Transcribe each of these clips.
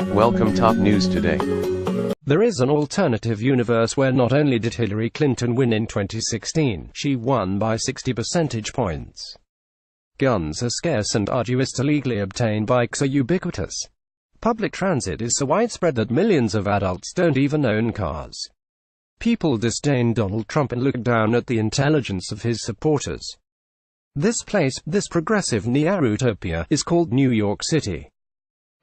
Welcome top news today. There is an alternative universe where not only did Hillary Clinton win in 2016, she won by 60 percentage points. Guns are scarce and arduous to legally obtain. Bikes are ubiquitous. Public transit is so widespread that millions of adults don't even own cars. People disdain Donald Trump and look down at the intelligence of his supporters. This place, this progressive neo-utopia, is called New York City.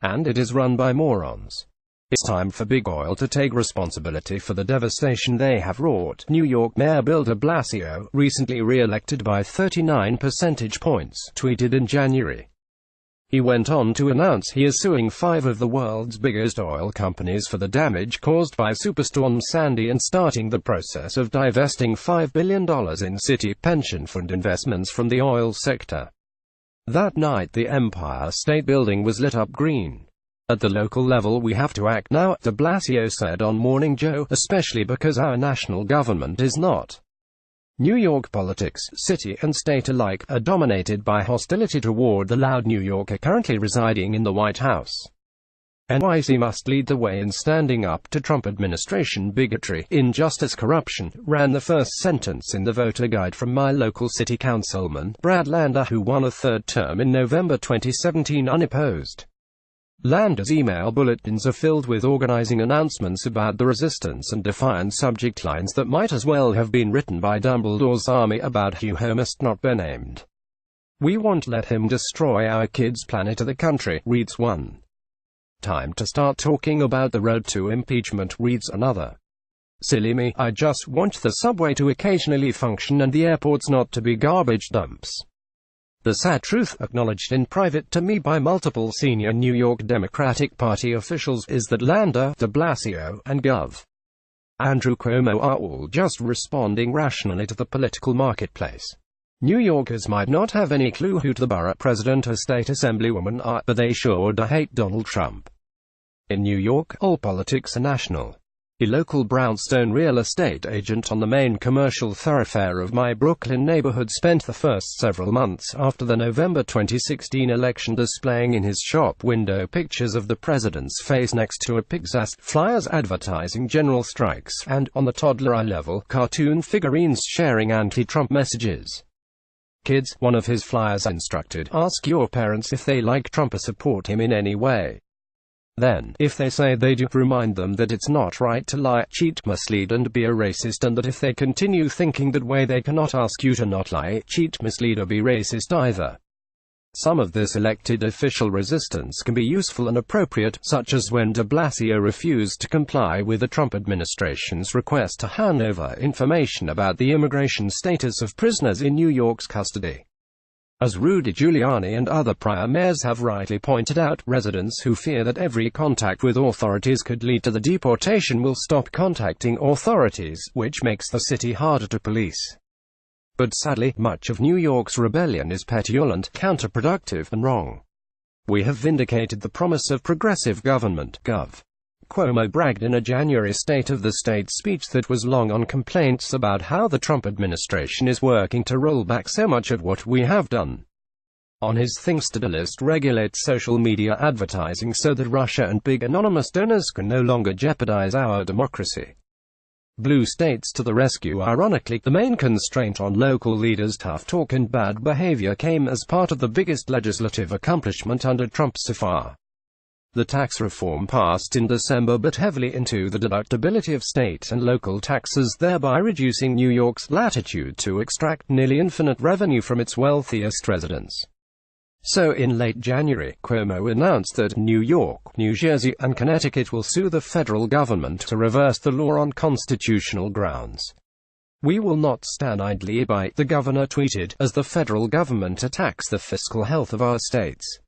And it is run by morons. It's time for Big Oil to take responsibility for the devastation they have wrought. New York Mayor Bill de Blasio, recently re-elected by 39 percentage points, tweeted in January. He went on to announce he is suing 5 of the world's biggest oil companies for the damage caused by Superstorm Sandy and starting the process of divesting $5 billion in city pension fund investments from the oil sector. That night the Empire State Building was lit up green. At the local level we have to act now, de Blasio said on Morning Joe, especially because our national government is not. New York politics, city and state alike, are dominated by hostility toward the loud New Yorker currently residing in the White House. NYC must lead the way in standing up to Trump administration bigotry, injustice, corruption, ran the first sentence in the voter guide from my local city councilman, Brad Lander, who won a third term in November 2017 unopposed. Lander's email bulletins are filled with organizing announcements about the resistance and defiant subject lines that might as well have been written by Dumbledore's army about Hugh who must not be named. We won't let him destroy our kids' planet or the country, reads one. Time to start talking about the road to impeachment, reads another. Silly me, I just want the subway to occasionally function and the airports not to be garbage dumps. The sad truth, acknowledged in private to me by multiple senior New York Democratic Party officials, is that Lander, de Blasio, and Gov. Andrew Cuomo are all just responding rationally to the political marketplace. New Yorkers might not have any clue who the borough president or state assemblywoman are, but they sure do hate Donald Trump. In New York, all politics are national. A local brownstone real estate agent on the main commercial thoroughfare of my Brooklyn neighborhood spent the first several months after the November 2016 election displaying in his shop window pictures of the president's face next to a pig's ass, flyers advertising general strikes, and, on the toddler eye level, cartoon figurines sharing anti-Trump messages. Kids, one of his flyers instructed, ask your parents if they like Trump or support him in any way. Then, if they say they do, remind them that it's not right to lie, cheat, mislead and be a racist, and that if they continue thinking that way they cannot ask you to not lie, cheat, mislead or be racist either. Some of this elected official resistance can be useful and appropriate, such as when de Blasio refused to comply with the Trump administration's request to hand over information about the immigration status of prisoners in New York's custody. As Rudy Giuliani and other prior mayors have rightly pointed out, residents who fear that every contact with authorities could lead to the deportation will stop contacting authorities, which makes the city harder to police. But sadly, much of New York's rebellion is petulant, counterproductive, and wrong. We have vindicated the promise of progressive government, Gov. Cuomo bragged in a January State of the State speech that was long on complaints about how the Trump administration is working to roll back so much of what we have done. On his things to do list regulates social media advertising so that Russia and big anonymous donors can no longer jeopardize our democracy. Blue states to the rescue. Ironically, the main constraint on local leaders' tough talk and bad behavior came as part of the biggest legislative accomplishment under Trump so far. The tax reform passed in December but heavily into the deductibility of state and local taxes, thereby reducing New York's latitude to extract nearly infinite revenue from its wealthiest residents. So in late January, Cuomo announced that New York, New Jersey, and Connecticut will sue the federal government to reverse the law on constitutional grounds. We will not stand idly by, the governor tweeted, as the federal government attacks the fiscal health of our states.